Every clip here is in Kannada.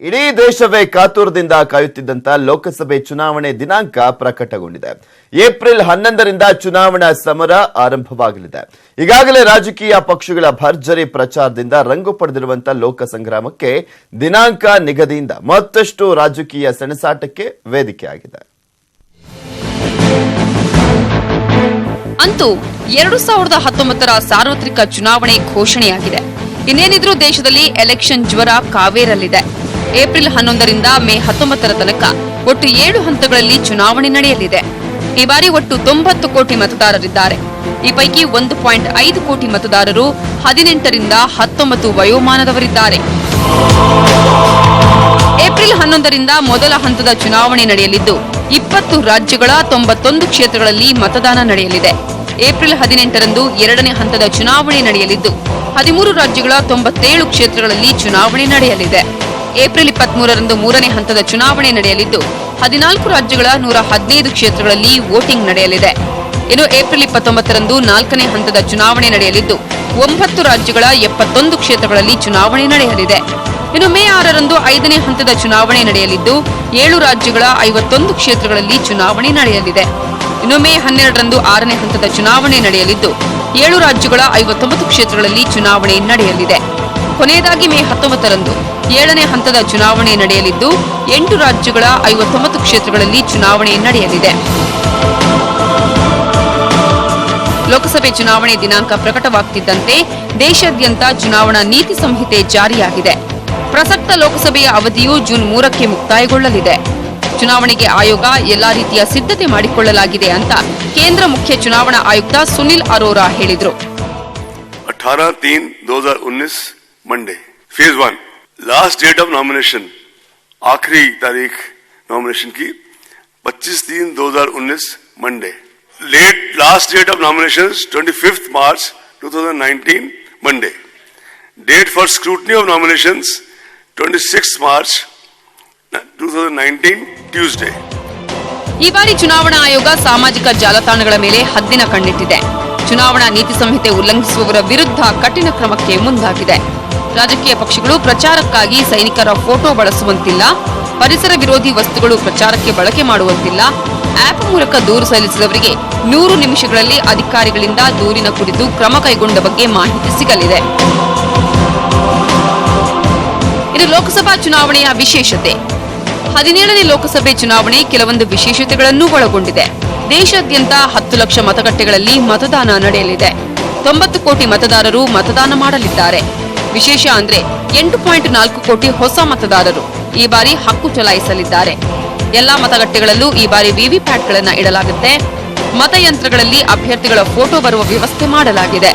ಇಡೀ ದೇಶವೇ ಕಾತುರದಿಂದ ಕಾಯುತ್ತಿದ್ದಂತ ಲೋಕಸಭೆ ಚುನಾವಣೆ ದಿನಾಂಕ ಪ್ರಕಟಗೊಂಡಿದೆ. ಏಪ್ರಿಲ್ 11ರಿಂದ ಚುನಾವಣಾ ಸಮರ ಆರಂಭವಾಗಲಿದೆ. ಈಗಾಗಲೇ ರಾಜಕೀಯ ಪಕ್ಷಗಳ ಭರ್ಜರಿ ಪ್ರಚಾರದಿಂದ ರಂಗು ಪಡೆದಿರುವಂತಹ ಲೋಕ ಸಂಗ್ರಾಮಕ್ಕೆ ದಿನಾಂಕ ನಿಗದಿಯಿಂದ ಮತ್ತಷ್ಟು ರಾಜಕೀಯ ಸೆಣಸಾಟಕ್ಕೆ ವೇದಿಕೆಯಾಗಿದೆ. ಅಂತೂ 2019ರ ಸಾರ್ವತ್ರಿಕ ಚುನಾವಣೆ ಘೋಷಣೆಯಾಗಿದೆ. ಇನ್ನೇನಿದ್ರೂ ದೇಶದಲ್ಲಿ ಎಲೆಕ್ಷನ್ ಜ್ವರ ಕಾವೇರಲ್ಲಿದೆ. ಏಪ್ರಿಲ್ 11ರಿಂದ ಮೇ 19ರ ತನಕ ಒಟ್ಟು 7 ಹಂತಗಳಲ್ಲಿ ಚುನಾವಣೆ ನಡೆಯಲಿದೆ. ಈ ಬಾರಿ ಒಟ್ಟು 90 ಕೋಟಿ ಮತದಾರರಿದ್ದಾರೆ. ಈ ಪೈಕಿ 1.5 ಕೋಟಿ ಮತದಾರರು 18ರಿಂದ 19 ವಯೋಮಾನದವರಿದ್ದಾರೆ. ಏಪ್ರಿಲ್ 11ರಿಂದ ಮೊದಲ ಹಂತದ ಚುನಾವಣೆ ನಡೆಯಲಿದ್ದು 20 ರಾಜ್ಯಗಳ 91 ಕ್ಷೇತ್ರಗಳಲ್ಲಿ ಮತದಾನ ನಡೆಯಲಿದೆ. ಏಪ್ರಿಲ್ 18ರಂದು ಎರಡನೇ ಹಂತದ ಚುನಾವಣೆ ನಡೆಯಲಿದ್ದು 13 ರಾಜ್ಯಗಳ 97 ಕ್ಷೇತ್ರಗಳಲ್ಲಿ ಚುನಾವಣೆ ನಡೆಯಲಿದೆ. ಏಪ್ರಿಲ್ 23ರಂದು ಮೂರನೇ ಹಂತದ ಚುನಾವಣೆ ನಡೆಯಲಿದ್ದು 14 ರಾಜ್ಯಗಳ 115 ಕ್ಷೇತ್ರಗಳಲ್ಲಿ ವೋಟಿಂಗ್ ನಡೆಯಲಿದೆ. ಇನ್ನು ಏಪ್ರಿಲ್ 29ರಂದು ನಾಲ್ಕನೇ ಹಂತದ ಚುನಾವಣೆ ನಡೆಯಲಿದ್ದು 9 ರಾಜ್ಯಗಳ 71 ಕ್ಷೇತ್ರಗಳಲ್ಲಿ ಚುನಾವಣೆ ನಡೆಯಲಿದೆ. ಇನ್ನು ಮೇ 6ರಂದು 5ನೇ ಹಂತದ ಚುನಾವಣೆ ನಡೆಯಲಿದ್ದು 7 ರಾಜ್ಯಗಳ 51 ಕ್ಷೇತ್ರಗಳಲ್ಲಿ ಚುನಾವಣೆ ನಡೆಯಲಿದೆ. ಇನ್ನು ಮೇ 12ರಂದು 6ನೇ ಹಂತದ ಚುನಾವಣೆ ನಡೆಯಲಿದ್ದು 7 ರಾಜ್ಯಗಳ 59 ಕ್ಷೇತ್ರಗಳಲ್ಲಿ ಚುನಾವಣೆ ನಡೆಯಲಿದೆ. ಕೊನೆಯದಾಗಿ ಮೇ 19ರಂದು 7ನೇ ಹಂತದ ಚುನಾವಣೆ ನಡೆಯಲಿದ್ದು 8 ರಾಜ್ಯಗಳ 59 ಕ್ಷೇತ್ರಗಳಲ್ಲಿ ಚುನಾವಣೆ ನಡೆಯಲಿದೆ. ಲೋಕಸಭೆ ಚುನಾವಣೆ ದಿನಾಂಕ ಪ್ರಕಟವಾಗುತ್ತಿದ್ದಂತೆ ದೇಶಾದ್ಯಂತ ಚುನಾವಣಾ ನೀತಿ ಸಂಹಿತೆ ಜಾರಿಯಾಗಿದೆ. ಪ್ರಸಕ್ತ ಲೋಕಸಭೆಯ ಅವಧಿಯು ಜೂನ್ 3ಕ್ಕೆ ಮುಕ್ತಾಯಗೊಳ್ಳಲಿದೆ. ಚುನಾವಣೆಗೆ ಆಯೋಗ ಎಲ್ಲಾ ರೀತಿಯ ಸಿದ್ಧತೆ ಮಾಡಿಕೊಳ್ಳಲಾಗಿದೆ ಅಂತ ಕೇಂದ್ರ ಮುಖ್ಯ ಚುನಾವಣಾ ಆಯುಕ್ತ ಸುನಿಲ್ ಅರೋರಾ ಹೇಳಿದರು. 18/3/2019 Monday phase 1 last date of nomination आखिरी तारीख नॉमिनेशन की 25/3/2019 Monday late last date of nominations 25 March 2019 Monday date for scrutiny of nominations 26 March 2019 Tuesday. ಈ ಬಾರಿ ಚುನಾವಣಾ ಆಯೋಗ ಸಾಮಾಜಿಕ ಜಾಲತಾಣಗಳ ಮೇಲೆ ಹದ್ದಿನ ಕಣ್ಣಿಟ್ಟಿದೆ. ಚುನಾವಣಾ ನೀತಿ ಸಂಹಿತೆ ಉಲ್ಲಂಘಿಸುವವರ ವಿರುದ್ಧ ಕಠಿಣ ಕ್ರಮಕ್ಕೆ ಮುಂದಾಗಿದೆ. ರಾಜಕೀಯ ಪಕ್ಷಗಳು ಪ್ರಚಾರಕ್ಕಾಗಿ ಸೈನಿಕರ ಫೋಟೋ ಬಳಸುವಂತಿಲ್ಲ, ಪರಿಸರ ವಿರೋಧಿ ವಸ್ತುಗಳು ಪ್ರಚಾರಕ್ಕೆ ಬಳಕೆ ಮಾಡುವಂತಿಲ್ಲ, ಆಪ್ ಮೂಲಕ ದೂರು ಸಲ್ಲಿಸಿದವರಿಗೆ 100 ನಿಮಿಷಗಳಲ್ಲಿ ಅಧಿಕಾರಿಗಳಿಂದ ದೂರಿನ ಕುರಿತು ಕ್ರಮ ಕೈಗೊಂಡ ಬಗ್ಗೆ ಮಾಹಿತಿ ಸಿಗಲಿದೆ. ಇದು ಲೋಕಸಭಾ ಚುನಾವಣೆಯ ವಿಶೇಷತೆ. 17ನೇ ಲೋಕಸಭೆ ಚುನಾವಣೆ ಕೆಲವೊಂದು ವಿಶೇಷತೆಗಳನ್ನು ಒಳಗೊಂಡಿದೆ. ದೇಶಾದ್ಯಂತ 10 ಲಕ್ಷ ಮತಗಟ್ಟೆಗಳಲ್ಲಿ ಮತದಾನ ನಡೆಯಲಿದೆ. 90 ಕೋಟಿ ಮತದಾರರು ಮತದಾನ ಮಾಡಲಿದ್ದಾರೆ. ವಿಶೇಷ ಅಂದ್ರೆ 8.4 ಕೋಟಿ ಹೊಸ ಮತದಾರರು ಈ ಬಾರಿ ಹಕ್ಕು ಚಲಾಯಿಸಲಿದ್ದಾರೆ. ಎಲ್ಲಾ ಮತಗಟ್ಟೆಗಳಲ್ಲೂ ಈ ಬಾರಿ ವಿವಿಪ್ಯಾಟ್ಗಳನ್ನು ಇಡಲಾಗುತ್ತೆ. ಮತಯಂತ್ರಗಳಲ್ಲಿ ಅಭ್ಯರ್ಥಿಗಳ ಫೋಟೋ ಬರುವ ವ್ಯವಸ್ಥೆ ಮಾಡಲಾಗಿದೆ.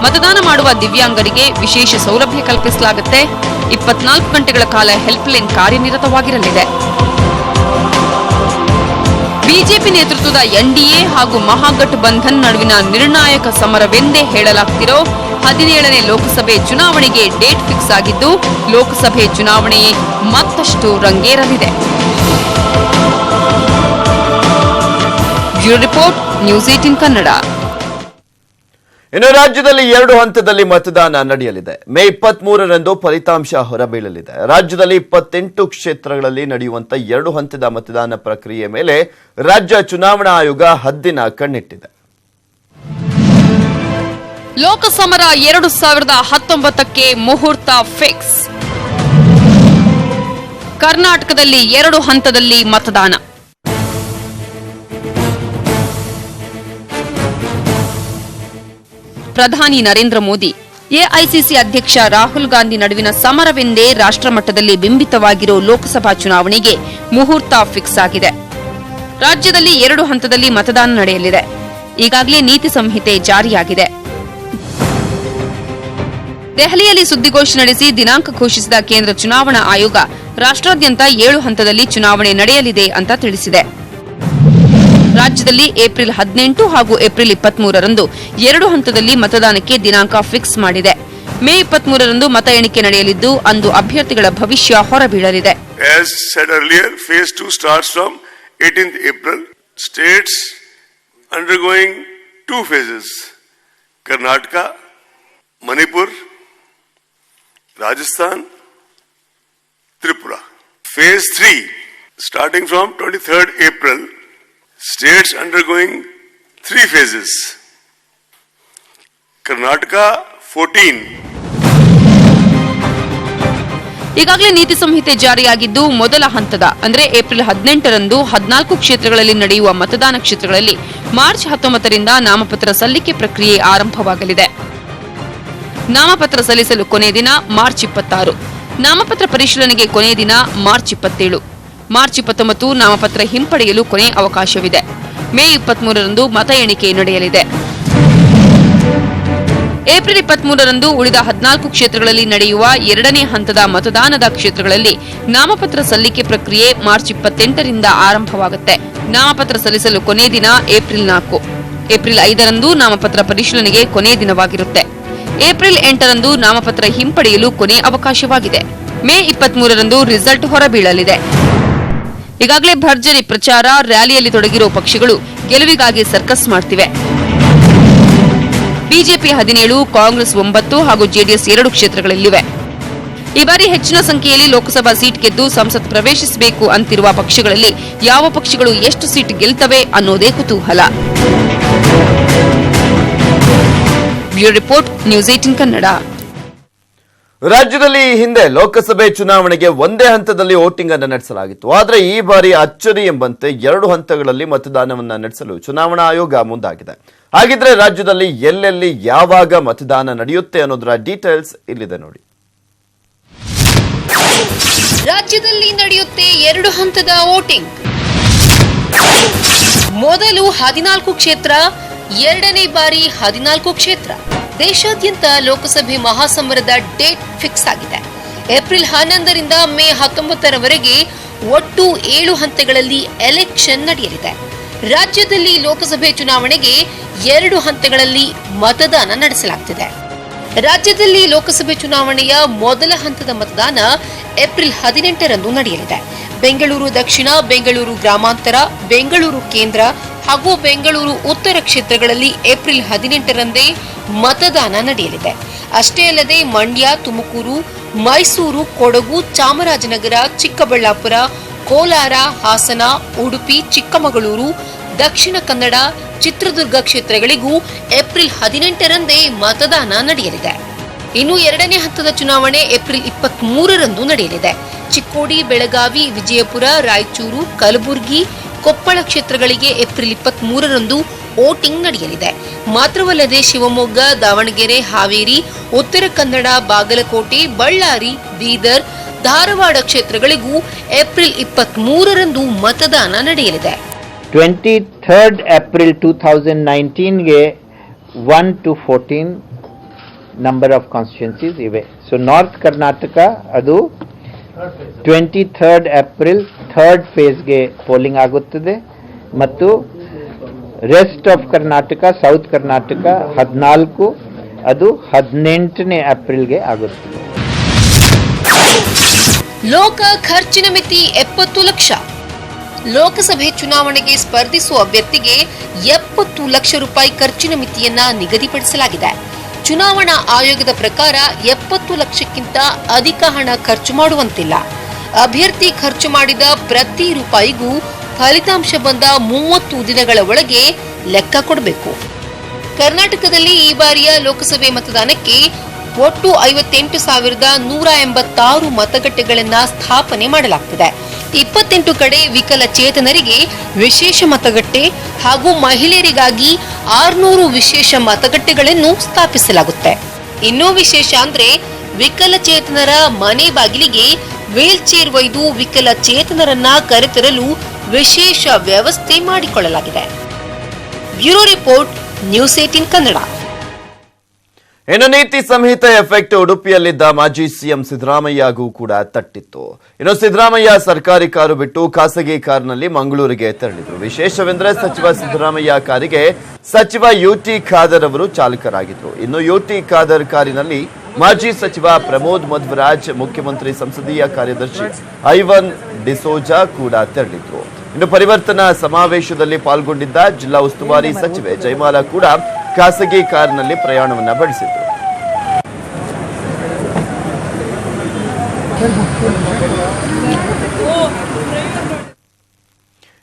ಮತದಾನ ಮಾಡುವ ದಿವ್ಯಾಂಗರಿಗೆ ವಿಶೇಷ ಸೌಲಭ್ಯ ಕಲ್ಪಿಸಲಾಗುತ್ತೆ. 24 ಗಂಟೆಗಳ ಕಾಲ ಹೆಲ್ಪ್ಲೈನ್ ಕಾರ್ಯನಿರತವಾಗಿರಲಿದೆ. ಬಿಜೆಪಿ ನೇತೃತ್ವದ ಎನ್ಡಿಎ ಹಾಗೂ ಮಹಾಗಠಬಂಧನ್ ನಡುವಿನ ನಿರ್ಣಾಯಕ ಸಮರವೆಂದೇ ಹೇಳಲಾಗ್ತಿರೋ 17ನೇ ಲೋಕಸಭೆ ಚುನಾವಣೆಗೆ ಡೇಟ್ ಫಿಕ್ಸ್ ಆಗಿದ್ದು ಲೋಕಸಭೆ ಚುನಾವಣೆ ಮತ್ತಷ್ಟು ರಂಗೇರಲಿದೆ. Bureau report, news 18 Kannada. ಇನ್ನು ರಾಜ್ಯದಲ್ಲಿ 2 ಹಂತದಲ್ಲಿ ಮತದಾನ ನಡೆಯಲಿದೆ. ಮೇ 23ರಂದು ಫಲಿತಾಂಶ ಹೊರಬೀಳಲಿದೆ. ರಾಜ್ಯದಲ್ಲಿ 28 ಕ್ಷೇತ್ರಗಳಲ್ಲಿ ನಡೆಯುವಂತಹ 2 ಹಂತದ ಮತದಾನ ಪ್ರಕ್ರಿಯೆ ಮೇಲೆ ರಾಜ್ಯ ಚುನಾವಣಾ ಆಯೋಗ ಹದ್ದಿನ ಕಣ್ಣಿಟ್ಟಿದೆ. ಲೋಕಸಮರ 2019ಕ್ಕೆ ಮುಹೂರ್ತ ಫಿಕ್ಸ್. ಕರ್ನಾಟಕದಲ್ಲಿ 2 ಹಂತದಲ್ಲಿ ಮತದಾನ. ಪ್ರಧಾನಿ ನರೇಂದ್ರ ಮೋದಿ, ಎಐಸಿಸಿ ಅಧ್ಯಕ್ಷ ರಾಹುಲ್ ಗಾಂಧಿ ನಡುವಿನ ಸಮರವೆಂದೇ ರಾಷ್ಟ್ರಮಟ್ಟದಲ್ಲಿ ಬಿಂಬಿತವಾಗಿರೋ ಲೋಕಸಭಾ ಚುನಾವಣೆಗೆ ಮುಹೂರ್ತ ಫಿಕ್ಸ್ ಆಗಿದೆ. ರಾಜ್ಯದಲ್ಲಿ 2 ಹಂತದಲ್ಲಿ ಮತದಾನ ನಡೆಯಲಿದೆ. ಈಗಾಗಲೇ ನೀತಿ ಸಂಹಿತೆ ಜಾರಿಯಾಗಿದೆ. ದೆಹಲಿಯಲ್ಲಿ ಸುದ್ದಿಗೋಷ್ಠಿ ನಡೆಸಿ ದಿನಾಂಕ ಘೋಷಿಸಿದ ಕೇಂದ್ರ ಚುನಾವಣಾ ಆಯೋಗ ರಾಷ್ಟ್ರಾದ್ಯಂತ 7 ಹಂತದಲ್ಲಿ ಚುನಾವಣೆ ನಡೆಯಲಿದೆ ಅಂತ ತಿಳಿಸಿದೆ. ರಾಜ್ಯದಲ್ಲಿ ಏಪ್ರಿಲ್ 18 ಹಾಗೂ ಏಪ್ರಿಲ್ 23ರಂದು 2 ಹಂತದಲ್ಲಿ ಮತದಾನಕ್ಕೆ ದಿನಾಂಕ ಫಿಕ್ಸ್ ಮಾಡಿದೆ. ಮೇ 23ರಂದು ಮತ ಎಣಿಕೆ ನಡೆಯಲಿದ್ದು ಅಂದು ಅಭ್ಯರ್ಥಿಗಳ ಭವಿಷ್ಯ ಹೊರಬೀಳಲಿದೆ. As said earlier, phase 2 starts from 18th April. States undergoing 2 phases: Karnataka, Manipur, Rajasthan, Tripura. Phase 3, starting from 23rd April, states undergoing 3 phases. Karnataka 14. ಈಗಾಗಲೇ ನೀತಿ ಸಂಹಿತೆ ಜಾರಿಯಾಗಿದ್ದು ಮೊದಲ ಹಂತದ ಅಂದ್ರೆ ಏಪ್ರಿಲ್ 18ರಂದು 14 ಕ್ಷೇತ್ರಗಳಲ್ಲಿ ನಡೆಯುವ ಮತದಾನ ಕ್ಷೇತ್ರಗಳಲ್ಲಿ ಮಾರ್ಚ್ 19ರಿಂದ ನಾಮಪತ್ರ ಸಲ್ಲಿಕೆ ಪ್ರಕ್ರಿಯೆ ಆರಂಭವಾಗಲಿದೆ. ನಾಮಪತ್ರ ಸಲ್ಲಿಸಲು ಕೊನೆಯ ದಿನ ಮಾರ್ಚ್ 26, ನಾಮಪತ್ರ ಪರಿಶೀಲನೆಗೆ ಕೊನೆಯ ದಿನ ಮಾರ್ಚ್ 27, ಮಾರ್ಚ್ 29 ನಾಮಪತ್ರ ಹಿಂಪಡೆಯಲು ಕೊನೆ ಅವಕಾಶವಿದೆ. ಮೇ 23ರಂದು ಮತ ಎಣಿಕೆ ನಡೆಯಲಿದೆ. ಏಪ್ರಿಲ್ 23ರಂದು ಉಳಿದ 14 ಕ್ಷೇತ್ರಗಳಲ್ಲಿ ನಡೆಯುವ ಎರಡನೇ ಹಂತದ ಮತದಾನದ ಕ್ಷೇತ್ರಗಳಲ್ಲಿ ನಾಮಪತ್ರ ಸಲ್ಲಿಕೆ ಪ್ರಕ್ರಿಯೆ ಮಾರ್ಚ್ 28ರಿಂದ ಆರಂಭವಾಗುತ್ತೆ. ನಾಮಪತ್ರ ಸಲ್ಲಿಸಲು ಕೊನೆಯ ದಿನ ಏಪ್ರಿಲ್ 4, ಏಪ್ರಿಲ್ 5ರಂದು ನಾಮಪತ್ರ ಪರಿಶೀಲನೆಗೆ ಕೊನೆಯ ದಿನವಾಗಿರುತ್ತೆ. ಏಪ್ರಿಲ್ 8ರಂದು ನಾಮಪತ್ರ ಹಿಂಪಡೆಯಲು ಕೊನೆ ಅವಕಾಶವಾಗಿದೆ. ಮೇ 23ರಂದು ರಿಸಲ್ಟ್ ಹೊರಬೀಳಲಿದೆ. ಈಗಾಗಲೇ ಭರ್ಜರಿ ಪ್ರಚಾರ ರ್ಯಾಲಿಯಲ್ಲಿ ತೊಡಗಿರುವ ಪಕ್ಷಗಳು ಗೆಲುವಿಗಾಗಿ ಸರ್ಕಸ್ ಮಾಡ್ತಿವೆ. ಬಿಜೆಪಿ 17, ಕಾಂಗ್ರೆಸ್ 9 ಹಾಗೂ ಜೆಡಿಎಸ್ 2 ಕ್ಷೇತ್ರಗಳಲ್ಲಿವೆ. ಈ ಬಾರಿ ಹೆಚ್ಚಿನ ಸಂಖ್ಯೆಯಲ್ಲಿ ಲೋಕಸಭಾ ಸೀಟ್ ಗೆದ್ದು ಸಂಸತ್ ಪ್ರವೇಶಿಸಬೇಕು ಅಂತಿರುವ ಪಕ್ಷಗಳಲ್ಲಿ ಯಾವ ಪಕ್ಷಗಳು ಎಷ್ಟು ಸೀಟ್ ಗೆಲ್ತವೆ ಅನ್ನೋದೇ ಕುತೂಹಲ. Bureau report, news 18 Kannada. ರಾಜ್ಯದಲ್ಲಿ ಈ ಹಿಂದೆ ಲೋಕಸಭೆ ಚುನಾವಣೆಗೆ ಒಂದೇ ಹಂತದಲ್ಲಿ ವೋಟಿಂಗ್ ಅನ್ನು ನಡೆಸಲಾಗಿತ್ತು. ಆದರೆ ಈ ಬಾರಿ ಅಚ್ಚರಿ ಎಂಬಂತೆ 2 ಹಂತಗಳಲ್ಲಿ ಮತದಾನವನ್ನ ನಡೆಸಲು ಚುನಾವಣಾ ಆಯೋಗ ಮುಂದಾಗಿದೆ. ಹಾಗಿದ್ರೆ ರಾಜ್ಯದಲ್ಲಿ ಎಲ್ಲೆಲ್ಲಿ ಯಾವಾಗ ಮತದಾನ ನಡೆಯುತ್ತೆ ಅನ್ನೋದರ ಡೀಟೇಲ್ಸ್ ಇಲ್ಲಿದೆ ನೋಡಿ. ರಾಜ್ಯದಲ್ಲಿ ನಡೆಯುತ್ತೆ 2 ಹಂತದ ವೋಟಿಂಗ್. ಮೊದಲು 14 ಕ್ಷೇತ್ರ, ಎರಡನೇ ಬಾರಿ 14 ಕ್ಷೇತ್ರ. ದೇಶಾದ್ಯಂತ ಲೋಕಸಭೆ ಮಹಾಸಮರದ ಡೇಟ್ ಫಿಕ್ಸ್ ಆಗಿದೆ. ಏಪ್ರಿಲ್ 11ರಿಂದ ಮೇ 19ರವರೆಗೆ ಒಟ್ಟು 7 ಹಂತಗಳಲ್ಲಿ ಎಲೆಕ್ಷನ್ ನಡೆಯಲಿದೆ. ರಾಜ್ಯದಲ್ಲಿ ಲೋಕಸಭೆ ಚುನಾವಣೆಗೆ 2 ಹಂತಗಳಲ್ಲಿ ಮತದಾನ ನಡೆಸಲಾಗುತ್ತಿದೆ. ರಾಜ್ಯದಲ್ಲಿ ಲೋಕಸಭೆ ಚುನಾವಣೆಯ ಮೊದಲ ಹಂತದ ಮತದಾನ ಏಪ್ರಿಲ್ 18ರಂದು ನಡೆಯಲಿದೆ. ಬೆಂಗಳೂರು ದಕ್ಷಿಣ, ಬೆಂಗಳೂರು ಗ್ರಾಮಾಂತರ, ಬೆಂಗಳೂರು ಕೇಂದ್ರ ಹಾಗೂ ಬೆಂಗಳೂರು ಉತ್ತರ ಕ್ಷೇತ್ರಗಳಲ್ಲಿ ಏಪ್ರಿಲ್ 18ರಂದೇ ಮತದಾನ ನಡೆಯಲಿದೆ. ಅಷ್ಟೇ ಅಲ್ಲದೆ ಮಂಡ್ಯ, ತುಮಕೂರು, ಮೈಸೂರು, ಕೊಡಗು, ಚಾಮರಾಜನಗರ, ಚಿಕ್ಕಬಳ್ಳಾಪುರ, ಕೋಲಾರ, ಹಾಸನ, ಉಡುಪಿ, ಚಿಕ್ಕಮಗಳೂರು, ದಕ್ಷಿಣ ಕನ್ನಡ, ಚಿತ್ರದುರ್ಗ ಕ್ಷೇತ್ರಗಳಿಗೂ ಏಪ್ರಿಲ್ 18ರಂದೇ ಮತದಾನ ನಡೆಯಲಿದೆ. ಇನ್ನು ಎರಡನೇ ಹಂತದ ಚುನಾವಣೆ ಏಪ್ರಿಲ್ 23ರಂದು ನಡೆಯಲಿದೆ. ಚಿಕ್ಕೋಡಿ, ಬೆಳಗಾವಿ, ವಿಜಯಪುರ, ರಾಯಚೂರು, ಕಲಬುರಗಿ, ಕೊಪ್ಪಳ ಕ್ಷೇತ್ರಗಳಿಗೆ ಏಪ್ರಿಲ್ 23ರಂದು ವೋಟಿಂಗ್ ನಡೆಯಲಿದೆ. ಮಾತ್ರವಲ್ಲದೆ ಶಿವಮೊಗ್ಗ, ದಾವಣಗೆರೆ, ಹಾವೇರಿ, ಉತ್ತರ ಕನ್ನಡ, ಬಾಗಲಕೋಟೆ, ಬಳ್ಳಾರಿ, ಬೀದರ್, ಧಾರವಾಡ ಕ್ಷೇತ್ರಗಳಿಗೂ ಏಪ್ರಿಲ್ 23ರಂದು ಮತದಾನ ನಡೆಯಲಿದೆ. 23rd April 2019ಗೆ 1 to 14 number of constituencies ಇವೆ. ಸೊ ನಾರ್ತ್ ಕರ್ನಾಟಕ ಅದು 23rd April 3rd ಫೇಸ್ಗೆ ಪೋಲಿಂಗ್ ಆಗುತ್ತದೆ ಮತ್ತು rest of Karnataka, south Karnataka 14 ಅದು 18ನೇ ಏಪ್ರಿಲ್ಗೆ ಆಗುತ್ತದೆ. ಲೋಕ ಖರ್ಚಿನ ಮಿತಿ 70 ಲಕ್ಷ. ಲೋಕಸಭೆ ಚುನಾವಣೆಗೆ ಸ್ಪರ್ಧಿಸುವ ಅಭ್ಯರ್ಥಿಗೆ 70 ಲಕ್ಷ ರೂಪಾಯಿ ಖರ್ಚಿನ ಮಿತಿಯನ್ನ ನಿಗದಿಪಡಿಸಲಾಗಿದೆ. ಚುನಾವಣಾ ಆಯೋಗದ ಪ್ರಕಾರ 70 ಲಕ್ಷಕ್ಕಿಂತ ಅಧಿಕ ಹಣ ಖರ್ಚು ಮಾಡುವಂತಿಲ್ಲ. ಅಭ್ಯರ್ಥಿ ಖರ್ಚು ಮಾಡಿದ ಪ್ರತಿ ರೂಪಾಯಿಗೂ ಫಲಿತಾಂಶ ಬಂದ 30 ದಿನಗಳ ಒಳಗೆ ಲೆಕ್ಕ ಕೊಡಬೇಕು. ಕರ್ನಾಟಕದಲ್ಲಿ ಈ ಬಾರಿಯ ಲೋಕಸಭೆ ಮತದಾನಕ್ಕೆ ಒಟ್ಟು 58,186 ಮತಗಟ್ಟೆಗಳನ್ನು ಸ್ಥಾಪನೆ ಮಾಡಲಾಗುತ್ತದೆ. 28 ಕಡೆ ವಿಕಲಚೇತನರಿಗೆ ವಿಶೇಷ ಮತಗಟ್ಟೆ ಹಾಗೂ ಮಹಿಳೆಯರಿಗಾಗಿ 600 ವಿಶೇಷ ಮತಗಟ್ಟೆಗಳನ್ನು ಸ್ಥಾಪಿಸಲಾಗುತ್ತೆ. ಇನ್ನೂ ವಿಶೇಷ ಅಂದ್ರೆ ವಿಕಲಚೇತನರ ಮನೆ ಬಾಗಿಲಿಗೆ ವೀಲ್ ಚೇರ್ ಒಯ್ದು ವಿಕಲಚೇತನರನ್ನ ಕರೆತರಲು ವಿಶೇಷ ವ್ಯವಸ್ಥೆ ಮಾಡಿಕೊಳ್ಳಲಾಗಿದೆ. Bureau report, news 18 Kannada. ಇನ್ನು ನೀತಿ ಸಂಹಿತೆ ಎಫೆಕ್ಟ್ ಉಡುಪಿಯಲ್ಲಿದ್ದ ಮಾಜಿ ಸಿಎಂ ಸಿದ್ದರಾಮಯ್ಯಗೂ ಕೂಡ ತಟ್ಟಿತ್ತು. ಇನ್ನು ಸಿದ್ದರಾಮಯ್ಯ ಸರ್ಕಾರಿ ಕಾರು ಬಿಟ್ಟು ಖಾಸಗಿ ಕಾರಿನಲ್ಲಿ ಮಂಗಳೂರಿಗೆ ತೆರಳಿದ್ರು. ವಿಶೇಷವೆಂದರೆ ಸಚಿವ ಸಿದ್ದರಾಮಯ್ಯ ಕಾರಿಗೆ ಸಚಿವ ಯುಟಿ ಖಾದರ್ ಅವರು ಚಾಲಕರಾಗಿದ್ರು. ಇನ್ನು ಯುಟಿ ಖಾದರ್ ಕಾರಿನಲ್ಲಿ ಮಾಜಿ ಸಚಿವ ಪ್ರಮೋದ್ ಮಧ್ವರಾಜ್, ಮುಖ್ಯಮಂತ್ರಿ ಸಂಸದೀಯ ಕಾರ್ಯದರ್ಶಿ ಐವನ್ ಡಿಸೋಜಾ ಕೂಡ ತೆರಳಿದ್ರು. ಇನ್ನು ಪರಿವರ್ತನಾ ಸಮಾವೇಶದಲ್ಲಿ ಪಾಲ್ಗೊಂಡಿದ್ದ ಜಿಲ್ಲಾ ಉಸ್ತುವಾರಿ ಸಚಿವೆ ಜಯಮಾಲಾ ಕೂಡ ಖಾಸಗಿ ಕಾರಿನಲ್ಲಿ ಪ್ರಯಾಣವನ್ನ ಬೆಳೆಸಿದ್ರು.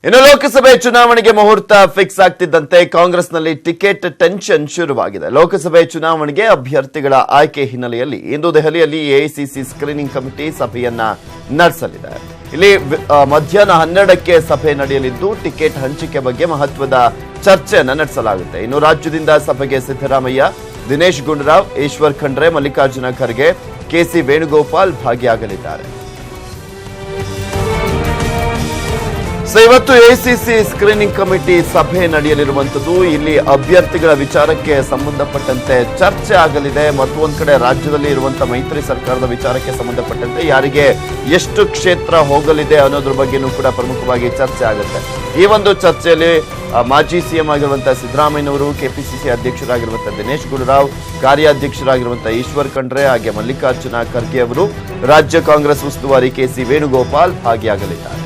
ಇನ್ನು ಲೋಕಸಭೆ ಚುನಾವಣೆಗೆ ಮುಹೂರ್ತ ಫಿಕ್ಸ್ ಆಗ್ತಿದ್ದಂತೆ ಕಾಂಗ್ರೆಸ್ನಲ್ಲಿ ಟಿಕೆಟ್ ಟೆನ್ಷನ್ ಶುರುವಾಗಿದೆ. ಲೋಕಸಭೆ ಚುನಾವಣೆಗೆ ಅಭ್ಯರ್ಥಿಗಳ ಆಯ್ಕೆ ಹಿನ್ನೆಲೆಯಲ್ಲಿ ಇಂದು ದೆಹಲಿಯಲ್ಲಿ ಎಐಸಿಸಿ ಸ್ಕ್ರೀನಿಂಗ್ ಕಮಿಟಿ ಸಭೆಯನ್ನ ನಡೆಸಲಿದೆ. ಇಲ್ಲಿ ಮಧ್ಯಾಹ್ನ 12ಕ್ಕೆ ಸಭೆ ನಡೆಯಲಿದ್ದು ಟಿಕೆಟ್ ಹಂಚಿಕೆ ಬಗ್ಗೆ ಮಹತ್ವದ ಚರ್ಚೆಯನ್ನ ನಡೆಸಲಾಗುತ್ತೆ. ಇನ್ನು ರಾಜ್ಯದಿಂದ ಸಭೆಗೆ ಸಿದ್ದರಾಮಯ್ಯ, ದಿನೇಶ್ ಗುಂಡೂರಾವ್, ಈಶ್ವರ್ ಖಂಡ್ರೆ, ಮಲ್ಲಿಕಾರ್ಜುನ ಖರ್ಗೆ, ಕೆಸಿ ವೇಣುಗೋಪಾಲ್ ಭಾಗಿಯಾಗಲಿದ್ದಾರೆ. ಇವತ್ತು ಎಐಸಿಸಿ ಸ್ಕ್ರೀನಿಂಗ್ ಕಮಿಟಿ ಸಭೆ ನಡೆಯಲಿರುವಂತದ್ದು. ಇಲ್ಲಿ ಅಭ್ಯರ್ಥಿಗಳ ವಿಚಾರಕ್ಕೆ ಸಂಬಂಧಪಟ್ಟಂತೆ ಚರ್ಚೆ ಆಗಲಿದೆ. ಮತ್ತೊಂದು ಕಡೆ ರಾಜ್ಯದಲ್ಲಿ ಇರುವಂತಹ ಮೈತ್ರಿ ಸರ್ಕಾರದ ವಿಚಾರಕ್ಕೆ ಸಂಬಂಧಪಟ್ಟಂತೆ ಯಾರಿಗೆ ಎಷ್ಟು ಕ್ಷೇತ್ರ ಹೋಗಲಿದೆ ಅನ್ನೋದ್ರ ಬಗ್ಗೆನೂ ಕೂಡ ಪ್ರಮುಖವಾಗಿ ಚರ್ಚೆ ಆಗುತ್ತೆ. ಈ ಒಂದು ಚರ್ಚೆಯಲ್ಲಿ ಮಾಜಿ ಸಿಎಂ ಆಗಿರುವಂತಹ ಸಿದ್ದರಾಮಯ್ಯನವರು, ಕೆಪಿಸಿಸಿ ಅಧ್ಯಕ್ಷರಾಗಿರುವಂತಹ ದಿನೇಶ್ ಗುಂಡೂರಾವ್, ಕಾರ್ಯಾಧ್ಯಕ್ಷರಾಗಿರುವಂತಹ ಈಶ್ವರ್ ಖಂಡ್ರೆ ಹಾಗೆ ಮಲ್ಲಿಕಾರ್ಜುನ ಖರ್ಗೆ ಅವರು, ರಾಜ್ಯ ಕಾಂಗ್ರೆಸ್ ಉಸ್ತುವಾರಿ ಕೆಸಿ ವೇಣುಗೋಪಾಲ್ ಭಾಗಿಯಾಗಲಿದ್ದಾರೆ.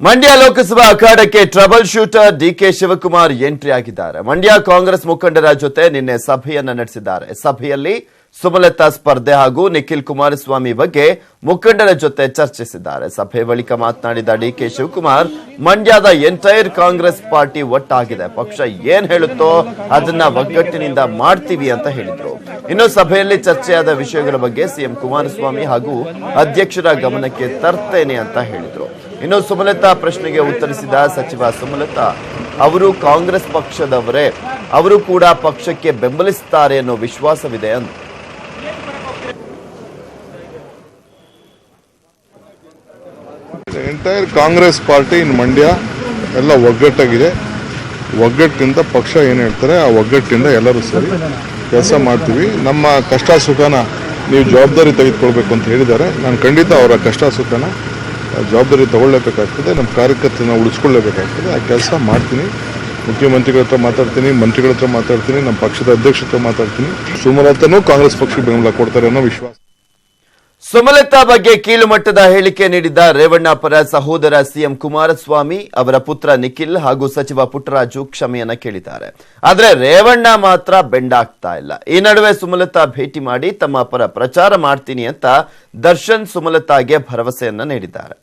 ಮಂಡ್ಯ ಲೋಕಸಭಾ ಅಖಾಡಕ್ಕೆ trouble shooter DK Shivakumar entry ಆಗಿದ್ದಾರೆ. ಮಂಡ್ಯ ಕಾಂಗ್ರೆಸ್ ಮುಖಂಡರ ಜೊತೆ ನಿನ್ನೆ ಸಭೆಯನ್ನ ನಡೆಸಿದ್ದಾರೆ. ಸಭೆಯಲ್ಲಿ ಸುಮಲತಾ ಸ್ಪರ್ಧೆ ಹಾಗೂ ನಿಖಿಲ್ ಕುಮಾರಸ್ವಾಮಿ ಬಗ್ಗೆ ಮುಖಂಡರ ಜೊತೆ ಚರ್ಚಿಸಿದ್ದಾರೆ. ಸಭೆ ಬಳಿಕ ಮಾತನಾಡಿದ ಡಿಕೆ ಶಿವಕುಮಾರ್, ಮಂಡ್ಯದ ಎಂಟೈರ್ ಕಾಂಗ್ರೆಸ್ ಪಾರ್ಟಿ ಒಟ್ಟಾಗಿದೆ, ಪಕ್ಷ ಏನ್ ಹೇಳುತ್ತೋ ಅದನ್ನ ಒಗ್ಗಟ್ಟಿನಿಂದ ಮಾಡ್ತೀವಿ ಅಂತ ಹೇಳಿದ್ರು. ಇನ್ನು ಸಭೆಯಲ್ಲಿ ಚರ್ಚೆಯಾದ ವಿಷಯಗಳ ಬಗ್ಗೆ ಸಿಎಂ ಕುಮಾರಸ್ವಾಮಿ ಹಾಗೂ ಅಧ್ಯಕ್ಷರ ಗಮನಕ್ಕೆ ತರ್ತೇನೆ ಅಂತ ಹೇಳಿದ್ರು. ಇನ್ನು ಸುಮಲತಾ ಪ್ರಶ್ನೆಗೆ ಉತ್ತರಿಸಿದ ಸಚಿವ ಸುಮಲತಾ ಅವರು ಕಾಂಗ್ರೆಸ್ ಪಕ್ಷದವರೇ, ಅವರು ಕೂಡ ಪಕ್ಷಕ್ಕೆ ಬೆಂಬಲಿಸುತ್ತಾರೆ ಅನ್ನೋ ವಿಶ್ವಾಸವಿದೆ ಅಂತ. Entire Congress party in Mandya ಎಲ್ಲ ಒಗ್ಗಟ್ಟಾಗಿದೆ. ಒಗ್ಗಟ್ಟಿನಿಂದ ಪಕ್ಷ ಏನು ಹೇಳ್ತಾರೆ ಆ ಒಗ್ಗಟ್ಟಿನಿಂದ ಎಲ್ಲರೂ ಸೇರಿ ಕೆಲಸ ಮಾಡ್ತೀವಿ. ನಮ್ಮ ಕಷ್ಟ ಸುಖನ ನೀವು ಜವಾಬ್ದಾರಿ ತೆಗೆದುಕೊಳ್ಬೇಕು ಅಂತ ಹೇಳಿದ್ದಾರೆ. ನಾನು ಖಂಡಿತ ಅವರ ಕಷ್ಟ ಸುಖನ ಜವಾಬ್ದಾರಿ ತಗೊಳ್ಳೇಬೇಕಾಗ್ತದೆ. ನಮ್ಮ ಕಾರ್ಯಕರ್ತರನ್ನ ಉಳಿಸ್ಕೊಳ್ಳೇಬೇಕಾಗ್ತದೆ. ಆ ಕೆಲಸ ಮಾಡ್ತೀನಿ. ಮುಖ್ಯಮಂತ್ರಿಗಳ ಹತ್ರ ಮಾತಾಡ್ತೀನಿ, ಮಂತ್ರಿಗಳ ಹತ್ರ ಮಾತಾಡ್ತೀನಿ, ನಮ್ಮ ಪಕ್ಷದ ಅಧ್ಯಕ್ಷರ ಹತ್ರ ಮಾತಾಡ್ತೀನಿ. ಸುಮಲತಾನೂ ಕಾಂಗ್ರೆಸ್ ಪಕ್ಷಕ್ಕೆ ಬೆಂಬಲ ಕೊಡ್ತಾರೆ ಅನ್ನೋ ವಿಶ್ವಾಸ. ಸುಮಲತಾ ಬಗ್ಗೆ ಕೀಳು ಮಟ್ಟದ ಹೇಳಿಕೆ ನೀಡಿದ್ದ ರೇವಣ್ಣ ಪರ ಸಹೋದರ ಸಿಎಂ ಕುಮಾರಸ್ವಾಮಿ, ಅವರ ಪುತ್ರ ನಿಖಿಲ್ ಹಾಗೂ ಸಚಿವ ಪುಟ್ಟರಾಜು ಕ್ಷಮೆಯನ್ನ ಕೇಳಿದ್ದಾರೆ. ಆದ್ರೆ ರೇವಣ್ಣ ಮಾತ್ರ ಬೆಂಡಾಗ್ತಾ ಇಲ್ಲ. ಈ ನಡುವೆ ಸುಮಲತಾ ಭೇಟಿ ಮಾಡಿ ತಮ್ಮ ಪರ ಪ್ರಚಾರ ಮಾಡ್ತೀನಿ ಅಂತ ದರ್ಶನ್ ಸುಮಲತಾಗೆ ಭರವಸೆಯನ್ನ ನೀಡಿದ್ದಾರೆ.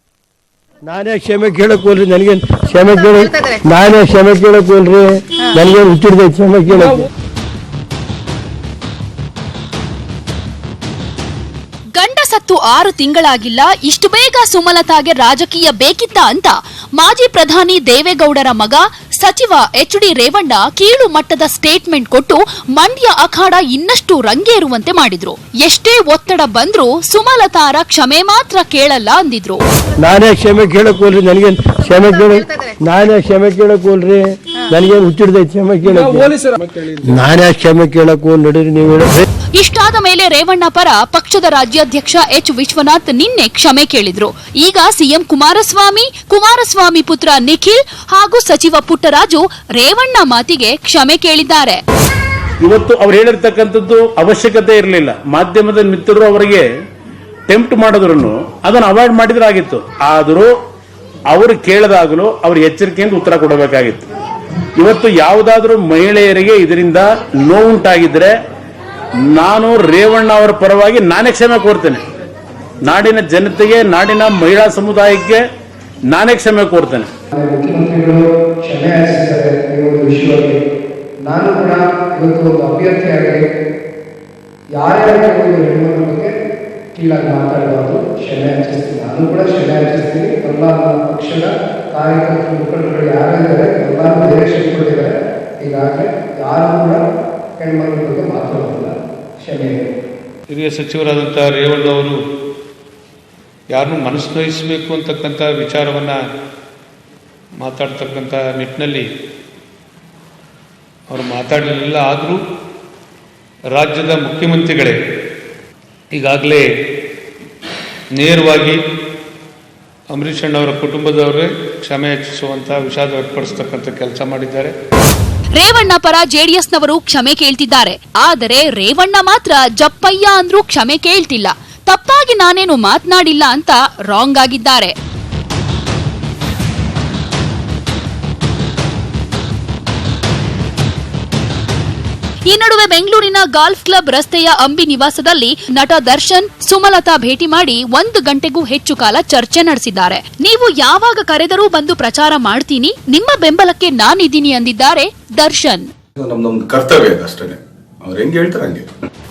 ನಾನೇ ಕ್ಷಮೆ ಕೇಳಕ್ ಹೋಲ್ರಿ, ನನಗೆ ಕ್ಷಮೆ ನಾನೇ ಕ್ಷಮೆ ಕೇಳಕ್ ಹೋಲ್ರಿ, ನನಗೆ ಹುಟ್ಟಿರ್ದೆ ಕ್ಷಮೆ ಕೇಳಕ್. ಗಂಡ ಸತ್ತು 6 ತಿಂಗಳಾಗಿಲ್ಲ, ಇಷ್ಟು ಬೇಗ ಸುಮಲತಾಗೆ ರಾಜಕೀಯ ಬೇಕಿತ್ತ ಅಂತ ಮಾಜಿ ಪ್ರಧಾನಿ ದೇವೇಗೌಡರ ಮಗ ಸಚಿವ ಎಚ್.ಡಿ. ರೇವಣ್ಣ ಕೀಳು ಮಟ್ಟದ ಸ್ಟೇಟ್ಮೆಂಟ್ ಕೊಟ್ಟು ಮಂಡ್ಯ ಅಖಾಡ ಇನ್ನಷ್ಟು ರಂಗೇರುವಂತೆ ಮಾಡಿದ್ರು. ಎಷ್ಟೇ ಒತ್ತಡ ಬಂದ್ರೂ ಸುಮಲತಾರ ಕ್ಷಮೆ ಮಾತ್ರ ಕೇಳಲ್ಲ ಅಂದಿದ್ರು. ನಾನೇ ಕ್ಷಮೆ ಕೇಳಕ್ ಹೋಲ್ರಿ, ನನಗೆ ಕ್ಷಮೆ ನಾನೇ ಕ್ಷಮೆ ಕೇಳಕ್ ಹೋಲ್ರಿ, ನನಗೆ ಹುಟ್ಟಿರ್ದೆ ಕ್ಷಮೆ ಕೇಳಕ್. ನಾನೇ ಕ್ಷಮೆ ಕೇಳಕ್ ಹೋಲ್ ನಡೀರಿ ನೀವು. ಇಷ್ಟಾದ ಮೇಲೆ ರೇವಣ್ಣ ಪರ ಪಕ್ಷದ ರಾಜ್ಯಾಧ್ಯಕ್ಷ ಎಚ್ ವಿಶ್ವನಾಥ್ ನಿನ್ನೆ ಕ್ಷಮೆ ಕೇಳಿದ್ರು. ಈಗ ಸಿಎಂ ಕುಮಾರಸ್ವಾಮಿ ಪುತ್ರ ನಿಖಿಲ್ ಹಾಗೂ ಸಚಿವ ಪುಟ್ಟರಾಜು ರೇವಣ್ಣ ಮಾತಿಗೆ ಕ್ಷಮೆ ಕೇಳಿದ್ದಾರೆ. ಇವತ್ತು ಅವ್ರು ಹೇಳಿರ್ತಕ್ಕಂಥದ್ದು ಅವಶ್ಯಕತೆ ಇರಲಿಲ್ಲ. ಮಾಧ್ಯಮದ ಮಿತ್ರರು ಅವರಿಗೆ ಟೆಂಪ್ಟ್ ಮಾಡಿದ್ರು ಅದನ್ನು ಅವಾಯ್ಡ್ ಮಾಡಿದ್ರಾಗಿತ್ತು. ಆದರೂ ಅವರು ಕೇಳದಾಗಲೂ ಅವರು ಎಚ್ಚರಿಕೆಯಿಂದ ಉತ್ತರ ಕೊಡಬೇಕಾಗಿತ್ತು. ಇವತ್ತು ಯಾವುದಾದ್ರೂ ಮಹಿಳೆಯರಿಗೆ ಇದರಿಂದ ನೋವುಂಟಾಗಿದ್ರೆ ನಾನು ರೇವಣ್ಣ ಅವರ ಪರವಾಗಿ ನಾನೇ ಕ್ಷಮೆ ಕೋರ್ತೇನೆ. ನಾಡಿನ ಜನತೆಗೆ, ನಾಡಿನ ಮಹಿಳಾ ಸಮುದಾಯಕ್ಕೆ ನಾನೇ ಕ್ಷಮೆ ಕೋರ್ತೇನೆ. ಮುಖ್ಯಮಂತ್ರಿಗಳು ಕ್ಷಮೆ ಯಾಚಿಸಿದ್ದಾರೆ ಈ ಒಂದು ವಿಷಯವಾಗಿ. ನಾನು ಕೂಡ ಇವತ್ತು ಒಂದು ಅಭ್ಯರ್ಥಿಯಾಗಿ ಯಾರ್ಯಾರ ಒಂದು ಹೆಣ್ಣುಮಕ್ಕಳ ಬಗ್ಗೆ ಕೀಳಾಗಿ ಮಾತಾಡಬಾರ್ದು, ಕ್ಷಮೆ ಯಾಚಿಸ್ತೀನಿ. ನಾನು ಕೂಡ ಕ್ಷಮೆ ಯಾಚಿಸ್ತೀನಿ. ಎಲ್ಲ ನನ್ನ ಪಕ್ಷದ ಕಾರ್ಯಕರ್ತರು, ಮುಖಂಡರು ಯಾರಿದ್ದಾರೆ ಎಲ್ಲರೂ ಡೈರೆಕ್ಷನ್ ಕೊಟ್ಟಿದ್ದಾರೆ. ಹೀಗಾಗಿ ಯಾರು ಕೂಡ ಹೆಣ್ಮಕ್ಳ ಬಗ್ಗೆ ಮಾತಾಡೋದಿಲ್ಲ, ಕ್ಷಮೆ. ಹಿರಿಯ ಸಚಿವರಾದಂಥ ರೇವಣ್ಣ ಅವರು ಯಾರನ್ನು ಮನಸ್ಸು ಅಂತಕ್ಕಂಥ ವಿಚಾರವನ್ನು ಮಾತಾಡ್ತಕ್ಕಂಥ ನಿಟ್ಟಿನಲ್ಲಿ ಅವರು ಮಾತಾಡಲಿಲ್ಲ. ಆದರೂ ರಾಜ್ಯದ ಮುಖ್ಯಮಂತ್ರಿಗಳೇ ಈಗಾಗಲೇ ನೇರವಾಗಿ ಅಂಬರೀಷ್ ಅಣ್ಣವರ ಕುಟುಂಬದವರೇ ಕ್ಷಮೆ ಯಾಚಿಸುವಂಥ ವಿಷಾದ ವ್ಯಕ್ತಪಡಿಸ್ತಕ್ಕಂಥ ಕೆಲಸ ಮಾಡಿದ್ದಾರೆ. ರೇವಣ್ಣ ಪರ ಜೆಡಿಎಸ್ನವರು ಕ್ಷಮೆ ಕೇಳ್ತಿದ್ದಾರೆ. ಆದರೆ ರೇವಣ್ಣ ಮಾತ್ರ ಜಪ್ಪಯ್ಯ ಅಂದ್ರೂ ಕ್ಷಮೆ ಕೇಳ್ತಿಲ್ಲ. ತಪ್ಪಾಗಿ ನಾನೇನು ಮಾತನಾಡಿಲ್ಲ ಅಂತ ರಾಂಗ್ ಆಗಿದ್ದಾರೆ. ಈ ನಡುವೆ ಬೆಂಗಳೂರಿನ ಗಾಲ್ಫ್ ಕ್ಲಬ್ ರಸ್ತೆಯ ಅಂಬಿ ನಿವಾಸದಲ್ಲಿ ನಟ ದರ್ಶನ್ ಸುಮಲತಾ ಭೇಟಿ ಮಾಡಿ 1 ಗಂಟೆಗೂ ಹೆಚ್ಚು ಕಾಲ ಚರ್ಚೆ ನಡೆಸಿದ್ದಾರೆ. ನೀವು ಯಾವಾಗ ಕರೆದರೂ ಬಂದು ಪ್ರಚಾರ ಮಾಡ್ತೀನಿ, ನಿಮ್ಮ ಬೆಂಬಲಕ್ಕೆ ನಾನಿದ್ದೀನಿ ಅಂದಿದ್ದಾರೆ ದರ್ಶನ್. ನಮ್ದೊಂದು ಕರ್ತವ್ಯ ಅಷ್ಟೇ, ಅವ್ರು ಹೆಂಗೆ ಹೇಳ್ತಾರೆ ಹಂಗೆ.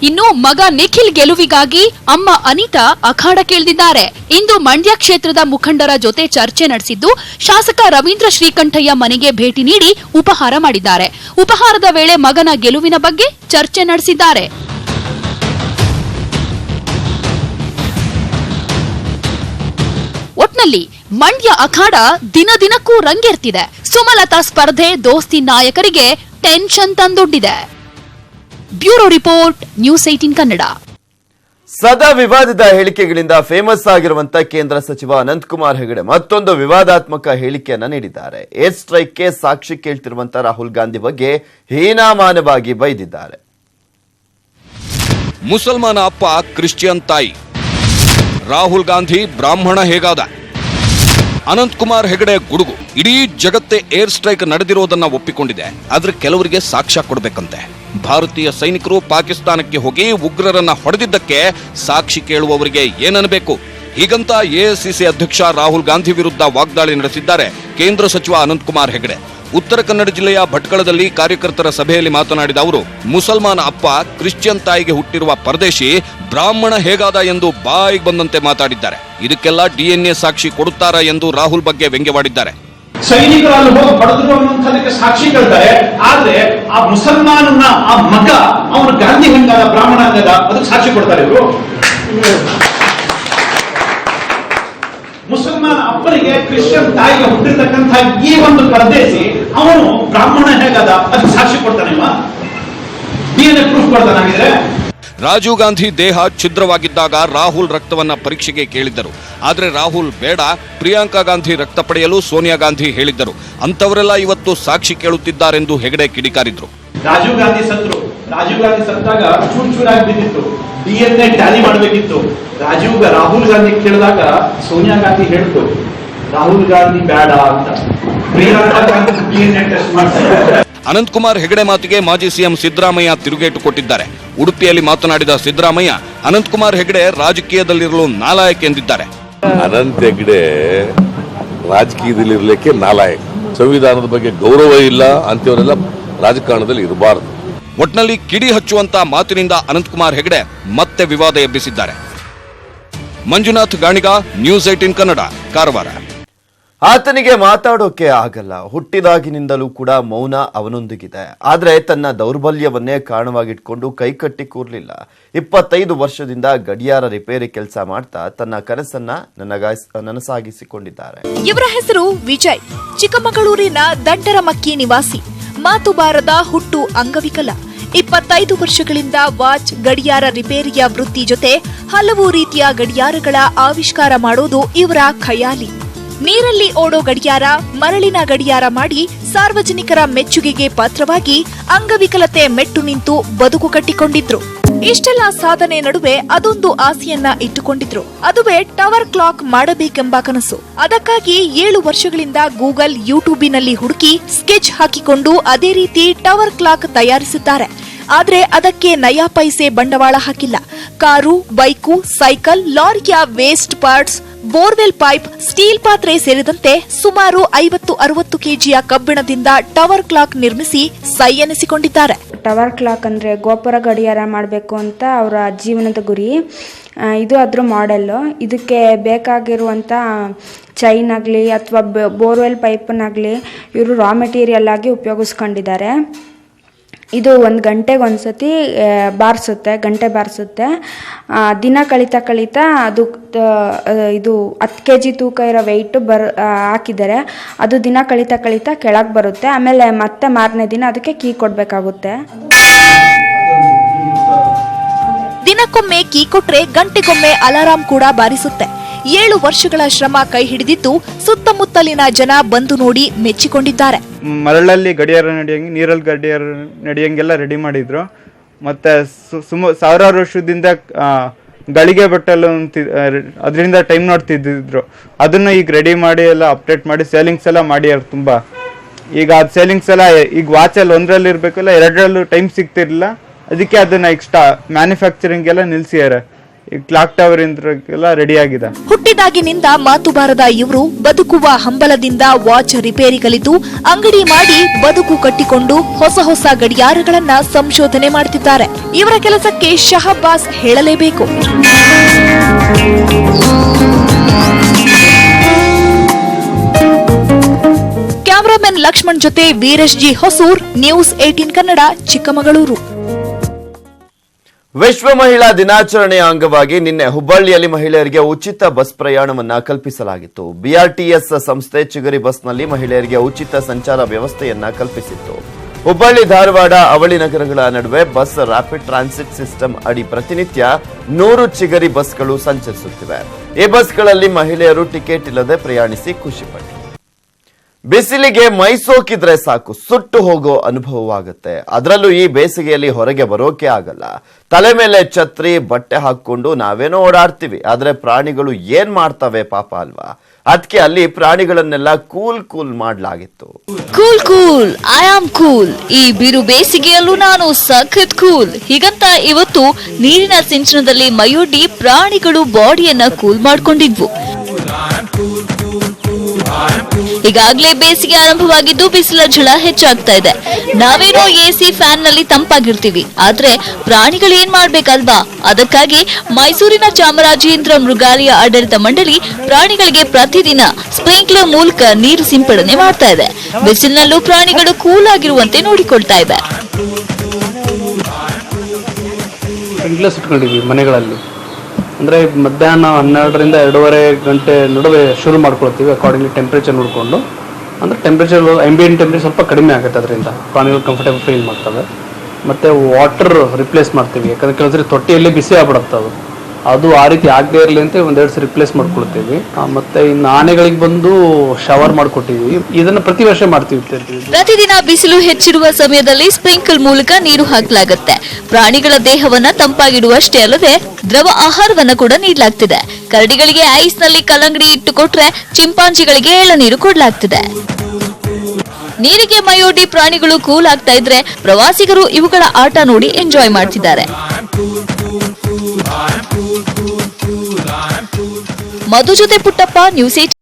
ಇನ್ನು ಮಗ ನಿಖಿಲ್ ಗೆಲುವಿಗಾಗಿ ಅಮ್ಮ ಅನಿತಾ ಅಖಾಡಕ್ಕಿಳಿದಿದ್ದಾರೆ. ಇಂದು ಮಂಡ್ಯ ಕ್ಷೇತ್ರದ ಮುಖಂಡರ ಜೊತೆ ಚರ್ಚೆ ನಡೆಸಿದ್ದು, ಶಾಸಕ ರವೀಂದ್ರ ಶ್ರೀಕಂಠಯ್ಯ ಮನೆಗೆ ಭೇಟಿ ನೀಡಿ ಉಪಹಾರ ಮಾಡಿದ್ದಾರೆ. ಉಪಹಾರದ ವೇಳೆ ಮಗನ ಗೆಲುವಿನ ಬಗ್ಗೆ ಚರ್ಚೆ ನಡೆಸಿದ್ದಾರೆ. ಒಟ್ನಲ್ಲಿ ಮಂಡ್ಯ ಅಖಾಡ ದಿನದಿನಕ್ಕೂ ರಂಗೇರ್ತಿದೆ. ಸುಮಲತಾ ಸ್ಪರ್ಧೆ ದೋಸ್ತಿ ನಾಯಕರಿಗೆ ಟೆನ್ಷನ್ ತಂದೊಡ್ಡಿದೆ. Bureau report, news 18 Kannada. ಸದಾ ವಿವಾದದ ಹೇಳಿಕೆಗಳಿಂದ ಫೇಮಸ್ ಆಗಿರುವಂತ ಕೇಂದ್ರ ಸಚಿವ ಅನಂತಕುಮಾರ್ ಹೆಗಡೆ ಮತ್ತೊಂದು ವಿವಾದಾತ್ಮಕ ಹೇಳಿಕೆಯನ್ನ ನೀಡಿದ್ದಾರೆ. ಏರ್ ಸ್ಟ್ರೈಕ್ಗೆ ಸಾಕ್ಷಿ ಕೇಳ್ತಿರುವಂತ ರಾಹುಲ್ ಗಾಂಧಿ ಬಗ್ಗೆ ಹೀನಾಮಾನವಾಗಿ ಬೈದಿದ್ದಾರೆ. ಮುಸಲ್ಮಾನ ಅಪ್ಪ ಕ್ರಿಶ್ಚಿಯನ್ ತಾಯಿ, ರಾಹುಲ್ ಗಾಂಧಿ ಬ್ರಾಹ್ಮಣ ಹೇಗಾದ? ಅನಂತಕುಮಾರ್ ಹೆಗಡೆ ಗುಡುಗು. ಇಡೀ ಜಗತ್ತೇ ಏರ್ ಸ್ಟ್ರೈಕ್ ನಡೆದಿರೋದನ್ನ ಒಪ್ಪಿಕೊಂಡಿದೆ, ಆದ್ರೆ ಕೆಲವರಿಗೆ ಸಾಕ್ಷ್ಯ ಕೊಡಬೇಕಂತೆ. ಭಾರತೀಯ ಸೈನಿಕರು ಪಾಕಿಸ್ತಾನಕ್ಕೆ ಹೋಗಿ ಉಗ್ರರನ್ನ ಹೊಡೆದಿದ್ದಕ್ಕೆ ಸಾಕ್ಷಿ ಕೇಳುವವರಿಗೆ ಏನನ್ನಬೇಕು? ಹೀಗಂತ ಎಐಸಿಸಿ ಅಧ್ಯಕ್ಷ ರಾಹುಲ್ ಗಾಂಧಿ ವಿರುದ್ಧ ವಾಗ್ದಾಳಿ ನಡೆಸಿದ್ದಾರೆ ಕೇಂದ್ರ ಸಚಿವ ಅನಂತಕುಮಾರ್ ಹೆಗಡೆ. ಉತ್ತರ ಕನ್ನಡ ಜಿಲ್ಲೆಯ ಭಟ್ಕಳದಲ್ಲಿ ಕಾರ್ಯಕರ್ತರ ಸಭೆಯಲ್ಲಿ ಮಾತನಾಡಿದ ಅವರು, ಮುಸಲ್ಮಾನ ಅಪ್ಪ ಕ್ರಿಶ್ಚಿಯನ್ ತಾಯಿಗೆ ಹುಟ್ಟಿರುವ ಪರದೇಶಿ ಬ್ರಾಹ್ಮಣ ಹೇಗಾದ ಎಂದು ಬಾಯಿಗೆ ಬಂದಂತೆ ಮಾತಾಡಿದ್ದಾರೆ. ಇದಕ್ಕೆಲ್ಲ ಡಿಎನ್ಎ ಸಾಕ್ಷಿ ಕೊಡುತ್ತಾರಾ ಎಂದು ರಾಹುಲ್ ಬಗ್ಗೆ ವ್ಯಂಗ್ಯವಾಡಿದ್ದಾರೆ. ಸೈನಿಕರು ಅಲ್ಲಿ ಹೋಗಿ ಹೊಡೆದ್ರು ಅನ್ನುವಂಥದಕ್ಕೆ ಸಾಕ್ಷಿ ಕೇಳ್ತಾರೆ, ಆದ್ರೆ ಆ ಮುಸಲ್ಮಾನನ ಆ ಮಗ ಅವನು ಗಾಂಧಿ ಹೆಂಗಾದ ಬ್ರಾಹ್ಮಣ ಅಂದಾಗ ಅದಕ್ಕೆ ಸಾಕ್ಷಿ ಕೊಡ್ತಾರೆ ಇವರು. ಮುಸಲ್ಮಾನ ಅಪ್ಪನಿಗೆ ಕ್ರಿಶ್ಚಿಯನ್ ತಾಯಿಗೆ ಹುಟ್ಟಿರ್ತಕ್ಕಂಥ ಈ ಒಂದು ಪರದೇಶಿ ಅವನು ಬ್ರಾಹ್ಮಣ ಹೇಗಾದ ಅದಕ್ಕೆ ಸಾಕ್ಷಿ ಕೊಡ್ತಾನೆ, ಡಿಎನ್ಎ ಪ್ರೂಫ್ ಕೊಡ್ತಾನಾಗಿದ್ರೆ. ರಾಜೀವ್ ಗಾಂಧಿ ದೇಹ ಛಿದ್ರವಾಗಿದ್ದಾಗ ರಾಹುಲ್ ರಕ್ತವನ್ನ ಪರೀಕ್ಷೆಗೆ ಕೇಳಿದ್ದರು. ಆದರೆ ರಾಹುಲ್ ಬೇಡ, ಪ್ರಿಯಾಂಕಾ ಗಾಂಧಿ ರಕ್ತ ಪಡೆಯಲು ಸೋನಿಯಾ ಗಾಂಧಿ ಹೇಳಿದ್ದರು. ಅಂತವರೆಲ್ಲ ಇವತ್ತು ಸಾಕ್ಷಿ ಕೇಳುತ್ತಿದ್ದಾರೆಂದು ಹೆಗಡೆ ಕಿಡಿಕಾರಿದ್ರು. ರಾಜೀವ್ ಗಾಂಧಿ ಸತ್ರು, ರಾಜೀವ್ ಗಾಂಧಿ ಸತ್ತಾಗ ಚೂರಾಗಿ ಬಿದ್ದಿತ್ತು, ಡಿಎನ್ಎ ಟ್ಯಾಲಿ ಮಾಡಬೇಕಿತ್ತು. ರಾಹುಲ್ ಗಾಂಧಿ ಕೇಳಿದಾಗ ಸೋನಿಯಾ ಗಾಂಧಿ ಹೇಳಿದ್ರು ರಾಹುಲ್ ಗಾಂಧಿ ಬೇಡ ಅಂತ, ಪ್ರಿಯಾಂಕಾ ಗಾಂಧಿ ಡಿಎನ್ಎ ಟೆಸ್ಟ್ ಮಾಡ್ತಾರೆ. ಅನಂತಕುಮಾರ್ ಹೆಗಡೆ ಮಾತಿಗೆ ಮಾಜಿ ಸಿಎಂ ಸಿದ್ದರಾಮಯ್ಯ ತಿರುಗೇಟು ಕೊಟ್ಟಿದ್ದಾರೆ. ಉಡುಪಿಯಲ್ಲಿ ಮಾತನಾಡಿದ ಸಿದ್ದರಾಮಯ್ಯ, ಅನಂತಕುಮಾರ್ ಹೆಗಡೆ ರಾಜಕೀಯದಲ್ಲಿರಲು ನಾಲಾಯಕ ಎಂದಿದ್ದಾರೆ. ಅನಂತ್ ಹೆಗ್ಡೆ ರಾಜಕೀಯದಲ್ಲಿರ್ಲಿಕ್ಕೆ ನಾಲಾಯಕ, ಸಂವಿಧಾನದ ಬಗ್ಗೆ ಗೌರವ ಇಲ್ಲ ಅಂತವರೆಲ್ಲ ರಾಜಕಾರಣದಲ್ಲಿ ಇರಬಾರದು. ಒಟ್ನಲ್ಲಿ ಕಿಡಿ ಹಚ್ಚುವಂತ ಮಾತಿನಿಂದ ಅನಂತಕುಮಾರ್ ಹೆಗಡೆ ಮತ್ತೆ ವಿವಾದ ಎಬ್ಬಿಸಿದ್ದಾರೆ. ಮಂಜುನಾಥ್ ಗಾಣಿಗ, ನ್ಯೂಸ್ 18 ಕನ್ನಡ, ಕಾರವಾರ. ಆತನಿಗೆ ಮಾತಾಡೋಕೆ ಆಗಲ್ಲ, ಹುಟ್ಟಿದಾಗಿನಿಂದಲೂ ಕೂಡ ಮೌನ ಅವನೊಂದಿಗಿದೆ. ಆದ್ರೆ ತನ್ನ ದೌರ್ಬಲ್ಯವನ್ನೇ ಕಾರಣವಾಗಿಟ್ಕೊಂಡು ಕೈಕಟ್ಟಿ ಕೂರ್ಲಿಲ್ಲ. 25 ವರ್ಷದಿಂದ ಗಡಿಯಾರ ರಿಪೇರಿ ಕೆಲಸ ಮಾಡ್ತಾ ತನ್ನ ಕನಸನ್ನ ನನಸಾಗಿಸಿಕೊಂಡಿದ್ದಾರೆ. ಇವರ ಹೆಸರು ವಿಜಯ್. ಚಿಕ್ಕಮಗಳೂರಿನ ದಂಡರಮಕ್ಕಿ ನಿವಾಸಿ. ಮಾತು ಬಾರದ ಹುಟ್ಟು ಅಂಗವಿಕಲ. 25 ವರ್ಷಗಳಿಂದ ವಾಚ್, ಗಡಿಯಾರ ರಿಪೇರಿಯ ವೃತ್ತಿ ಜೊತೆ ಹಲವು ರೀತಿಯ ಗಡಿಯಾರಗಳ ಆವಿಷ್ಕಾರ ಮಾಡೋದು ಇವರ ಖಯಾಲಿ. ನೀರಲ್ಲಿ ಓಡೋ ಗಡಿಯಾರ, ಮರಳಿನ ಗಡಿಯಾರ ಮಾಡಿ ಸಾರ್ವಜನಿಕರ ಮೆಚ್ಚುಗೆಗೆ ಪಾತ್ರವಾಗಿ ಅಂಗವಿಕಲತೆ ಮೆಟ್ಟು ನಿಂತು ಬದುಕು ಕಟ್ಟಿಕೊಂಡಿದ್ರು. ಇಷ್ಟೆಲ್ಲ ಸಾಧನೆ ನಡುವೆ ಅದೊಂದು ಆಸೆಯನ್ನ ಇಟ್ಟುಕೊಂಡಿದ್ರು. ಅದುವೇ ಟವರ್ ಕ್ಲಾಕ್ ಮಾಡಬೇಕೆಂಬ ಕನಸು. ಅದಕ್ಕಾಗಿ 7 ವರ್ಷಗಳಿಂದ ಗೂಗಲ್, ಯೂಟ್ಯೂಬಿನಲ್ಲಿ ಹುಡುಕಿ ಸ್ಕೆಚ್ ಹಾಕಿಕೊಂಡು ಅದೇ ರೀತಿ ಟವರ್ ಕ್ಲಾಕ್ ತಯಾರಿಸಿದ್ದಾರೆ. ಆದ್ರೆ ಅದಕ್ಕೆ ನಯಾ ಪೈಸೆ ಬಂಡವಾಳ ಹಾಕಿಲ್ಲ. ಕಾರು, ಬೈಕು, ಸೈಕಲ್, ಲಾರಿಯ waste parts, borewell pipe, steel ಪಾತ್ರೆ ಸೇರಿದಂತೆ ಸುಮಾರು 50-60 ಕೆಜಿಯ ಕಬ್ಬಿಣದಿಂದ ಟವರ್ ಕ್ಲಾಕ್ ನಿರ್ಮಿಸಿ ಸೈ ಎನಿಸಿಕೊಂಡಿದ್ದಾರೆ. ಟವರ್ ಕ್ಲಾಕ್ ಅಂದರೆ ಗೋಪುರ ಗಡಿಯಾರ ಮಾಡಬೇಕು ಅಂತ ಅವರ ಜೀವನದ ಗುರಿ. ಇದು ಅದ್ರ ಮಾಡೆಲ್ಲು. ಇದಕ್ಕೆ ಬೇಕಾಗಿರುವಂಥ ಚೈನ್ ಆಗಲಿ ಅಥವಾ ಬೋರ್ವೆಲ್ ಪೈಪನ್ನಾಗಲಿ ಇವರು ರಾ ಮೆಟೀರಿಯಲ್ ಆಗಿ ಉಪಯೋಗಿಸ್ಕೊಂಡಿದ್ದಾರೆ. ಇದು 1 ಗಂಟೆಗೆ ಒಂದ್ಸತಿ ಗಂಟೆ ಬಾರಿಸುತ್ತೆ. ದಿನ ಕಳೀತಾ ಅದು ಇದು 10 kg ತೂಕ ಇರೋ ವೆಯ್ಟು ಹಾಕಿದ್ದಾರೆ. ಅದು ದಿನ ಕಳೀತಾ ಕೆಳಗೆ ಬರುತ್ತೆ. ಆಮೇಲೆ ಮತ್ತೆ ಮಾರನೇ ದಿನ ಅದಕ್ಕೆ ಕೀ ಕೊಡಬೇಕಾಗುತ್ತೆ. ದಿನಕ್ಕೊಮ್ಮೆ ಕೀ ಕೊಟ್ರೆ ಗಂಟೆಗೊಮ್ಮೆ ಅಲಾರಾಂ ಕೂಡ ಬಾರಿಸುತ್ತೆ. 7 ವರ್ಷಗಳ ಶ್ರಮ ಕೈ ಹಿಡಿದಿದ್ದು ಸುತ್ತಮುತ್ತಲಿನ ಜನ ಬಂದು ನೋಡಿ ಮೆಚ್ಚಿಕೊಂಡಿದ್ದಾರೆ. ಮರಳಲ್ಲಿ ಗಡಿಯಾರ ನಡೆಯಂಗೆ, ನೀರಲ್ಲಿ ಗಡಿಯಾರ ನಡೆಯಂಗೆಲ್ಲ ರೆಡಿ ಮಾಡಿದ್ರು. ಮತ್ತೆ ಸಾವಿರಾರು ವರ್ಷದಿಂದ ಗಳಿಗೆ ಬಟ್ಟಲು ಅದರಿಂದ ಟೈಮ್ ನೋಡ್ತಿದ್ರು. ಅದನ್ನ ಈಗ ರೆಡಿ ಮಾಡಿ ಎಲ್ಲ ಅಪ್ಡೇಟ್ ಮಾಡಿ ಸೇಲಿಂಗ್ಸ್ ಎಲ್ಲ ಮಾಡ್ಯಾರ. ತುಂಬ ಈಗ ಅದು ಸೇಲಿಂಗ್ಸ್ ಎಲ್ಲ ಈಗ ವಾಚಲ್ಲಿ ಒಂದರಲ್ಲಿ ಇರಬೇಕಲ್ಲ, ಎರಡರಲ್ಲೂ ಟೈಮ್ ಸಿಗ್ತಿರ್ಲಿಲ್ಲ. ಅದಕ್ಕೆ ಅದನ್ನ ಎಕ್ಸ್ಟ್ರಾ ಮ್ಯಾನುಫ್ಯಾಕ್ಚರಿಂಗ್ ಎಲ್ಲ ನಿಲ್ಸಿದ್ದಾರೆ. ಈಗ ಕ್ಲಾಕ್ ಟವರ್ ಎಲ್ಲ ರೆಡಿ ಆಗಿದೆ. ಹುಟ್ಟಿದಾಗಿನಿಂದ ಮಾತು ಬಾರದ ಇವರು ಬದುಕುವ ಹಂಬಲದಿಂದ ವಾಚ್ ರಿಪೇರಿ ಕಲಿತು ಅಂಗಡಿ ಮಾಡಿ ಬದುಕು ಕಟ್ಟಿಕೊಂಡು ಹೊಸ ಹೊಸ ಗಡಿಯಾರಗಳನ್ನ ಸಂಶೋಧನೆ ಮಾಡುತ್ತಿದ್ದಾರೆ. ಇವರ ಕೆಲಸಕ್ಕೆ ಶಹಬ್ಬಾಸ್ ಹೇಳಲೇಬೇಕು. ಕ್ಯಾಮರಾಮನ್ ಲಕ್ಷ್ಮಣ್ ಜೊತೆ ವೀರೇಶ್ ಜಿ ಹೊಸೂರ್, ನ್ಯೂಸ್ 18 ಕನ್ನಡ, ಚಿಕ್ಕಮಗಳೂರು. ವಿಶ್ವ ಮಹಿಳಾ ದಿನಾಚರಣೆಯ ಅಂಗವಾಗಿ ನಿನ್ನೆ ಹುಬ್ಬಳ್ಳಿಯಲ್ಲಿ ಮಹಿಳೆಯರಿಗೆ ಉಚಿತ ಬಸ್ ಪ್ರಯಾಣವನ್ನ ಕಲ್ಪಿಸಲಾಗಿತ್ತು. ಬಿಆರ್ಟಿಎಸ್ ಸಂಸ್ಥೆ ಚಿಗರಿ ಬಸ್ನಲ್ಲಿ ಮಹಿಳೆಯರಿಗೆ ಉಚಿತ ಸಂಚಾರ ವ್ಯವಸ್ಥೆಯನ್ನ ಕಲ್ಪಿಸಿತ್ತು. ಹುಬ್ಬಳ್ಳಿ, ಧಾರವಾಡ, ಅವಳಿ ನಗರಗಳ ನಡುವೆ ಬಸ್ ರ್ಯಾಪಿಡ್ ಟ್ರಾನ್ಸಿಟ್ ಸಿಸ್ಟಮ್ ಅಡಿ ಪ್ರತಿನಿತ್ಯ 100 ಚಿಗರಿ ಬಸ್ಗಳು ಸಂಚರಿಸುತ್ತಿವೆ. ಈ ಬಸ್ಗಳಲ್ಲಿ ಮಹಿಳೆಯರು ಟಿಕೆಟ್ ಇಲ್ಲದೆ ಪ್ರಯಾಣಿಸಿ ಖುಷಿಪಟ್ಟರು. ಬಿಸಿಲಿಗೆ ಮೈಸೋಕಿದ್ರೆ ಸಾಕು, ಸುಟ್ಟು ಹೋಗೋ ಅನುಭವವಾಗುತ್ತೆ. ಅದರಲ್ಲೂ ಈ ಬೇಸಿಗೆಯಲ್ಲಿ ಹೊರಗೆ ಬರೋಕೆ ಆಗಲ್ಲ. ತಲೆ ಮೇಲೆ ಛತ್ರಿ, ಬಟ್ಟೆ ಹಾಕೊಂಡು ನಾವೇನೋ ಓಡಾಡ್ತೀವಿ, ಆದ್ರೆ ಪ್ರಾಣಿಗಳು ಏನ್ ಮಾಡ್ತವೆ ಪಾಪ ಅಲ್ವಾ? ಅದಕ್ಕೆ ಅಲ್ಲಿ ಪ್ರಾಣಿಗಳನ್ನೆಲ್ಲ ಕೂಲ್ ಮಾಡಲಾಗಿತ್ತು. Cool I am cool. ಈ ಬಿರು ಬೇಸಿಗೆಯಲ್ಲೂ ನಾನು ಸಖತ್ ಕೂಲ್. ಹೀಗಂತ ಇವತ್ತು ನೀರಿನ ಸಿಂಚನದಲ್ಲಿ ಮೈಯೊಡ್ಡಿ ಪ್ರಾಣಿಗಳು ಬಾಡಿಯನ್ನ ಕೂಲ್ ಮಾಡ್ಕೊಂಡಿದ್ವು. ಈಗಾಗಲೇ ಬೇಸಿಗೆ ಆರಂಭವಾಗಿದ್ದು ಬಿಸಿಲ ಝಳ ಹೆಚ್ಚಾಗ್ತಾ ಇದೆ. ನಾವೇನೋ ಎಸಿ ಫ್ಯಾನ್ ನಲ್ಲಿ ತಂಪಾಗಿರ್ತೀವಿ, ಆದ್ರೆ ಪ್ರಾಣಿಗಳು ಏನ್ ಮಾಡ್ಬೇಕಲ್ವಾ? ಅದಕ್ಕಾಗಿ ಮೈಸೂರಿನ ಚಾಮರಾಜೇಂದ್ರ ಮೃಗಾಲಯ ಆಡಳಿತ ಮಂಡಳಿ ಪ್ರಾಣಿಗಳಿಗೆ ಪ್ರತಿದಿನ ಸ್ಪ್ರಿಂಕ್ಲರ್ ಮೂಲಕ ನೀರು ಸಿಂಪಡಣೆ ಮಾಡ್ತಾ ಇದೆ. ಬಿಸಿಲಿನಲ್ಲೂ ಪ್ರಾಣಿಗಳು ಕೂಲ್ ಆಗಿರುವಂತೆ ನೋಡಿಕೊಳ್ತಾ ಇವೆ. ಸ್ಪ್ರಿಂಕ್ಲರ್ಸ್ ಇಟ್ಕೊಂಡಿದ್ವಿ ಮನೆಗಳಲ್ಲಿ. ಅಂದರೆ ಮಧ್ಯಾಹ್ನ 12ರಿಂದ 2:30 ಗಂಟೆ ನಡುವೆ ಶುರು ಮಾಡ್ಕೊಳ್ತೀವಿ. ಅಕಾರ್ಡಿಂಗ್ಲಿ ಟೆಂಪ್ರೇಚರ್ ನೋಡಿಕೊಂಡು, ಅಂದರೆ ಟೆಂಪ್ರೇಚರ್ ಆಂಬಿಯಂಟ್ ಟೆಂಪ್ರೇಚರ್ ಸ್ವಲ್ಪ ಕಡಿಮೆ ಆಗುತ್ತೆ. ಅದರಿಂದ ಪ್ರಾಣಿಗಳು ಕಂಫರ್ಟೇಬಲ್ ಫೀಲ್ ಮಾಡ್ತವೆ. ಮತ್ತು ವಾಟರ್ ರಿಪ್ಲೇಸ್ ಮಾಡ್ತೀವಿ, ಯಾಕಂದರೆ ಕೆಲವೊಂದ್ಸರಿ ತೊಟ್ಟಿಯಲ್ಲಿ ಬಿಸಿ ಆಗ್ಬಿಡುತ್ತೆ. ಅದು ಆ ರೀತಿ ಆಗದೆ ಇರಲಿ ಅಂತ ಒಂದೆರಡು ಸರಿ ರಿಪ್ಲೇಸ್ ಮಾಡ್ಕೊಳ್ತೀವಿ. ಮತ್ತೆ ಇನ್ನು ಆನೆಗಳಿಗೆ ಬಂದು ಶವರ್ ಮಾಡಿಕೊಟ್ಟಿದ್ವಿ. ಇದನ್ನು ಪ್ರತಿ ವರ್ಷ ಮಾಡ್ತೀವಿ. ಪ್ರತಿದಿನ ಬಿಸಿಲು ಹೆಚ್ಚಿರುವ ಸಮಯದಲ್ಲಿ ಸ್ಪ್ರಿಂಕಲ್ ಮೂಲಕ ನೀರು ಹಾಕಲಾಗುತ್ತೆ. ಪ್ರಾಣಿಗಳ ದೇಹವನ್ನ ತಂಪಾಗಿಡುವಷ್ಟೇ ಅಲ್ಲದೆ ದ್ರವ ಆಹಾರವನ್ನ ಕೂಡ ನೀಡಲಾಗ್ತಿದೆ. ಕರಡಿಗಳಿಗೆ ಐಸ್ ನಲ್ಲಿ ಕಲ್ಲಂಗಡಿ ಇಟ್ಟು ಕೊಟ್ರೆ ಚಿಂಪಾಂಜಿಗಳಿಗೆ ಎಳನೀರು ಕೊಡಲಾಗ್ತಿದೆ. ನೀರಿಗೆ ಮೈಯೊಡ್ಡಿ ಪ್ರಾಣಿಗಳು ಕೂಲ್ ಆಗ್ತಾ ಇದ್ರೆ ಪ್ರವಾಸಿಗರು ಇವುಗಳ ಆಟ ನೋಡಿ ಎಂಜಾಯ್ ಮಾಡ್ತಿದ್ದಾರೆ. ಮಧು ಜೊತೆ ಪುಟ್ಟಪ್ಪ, ನ್ಯೂಸ್ 18.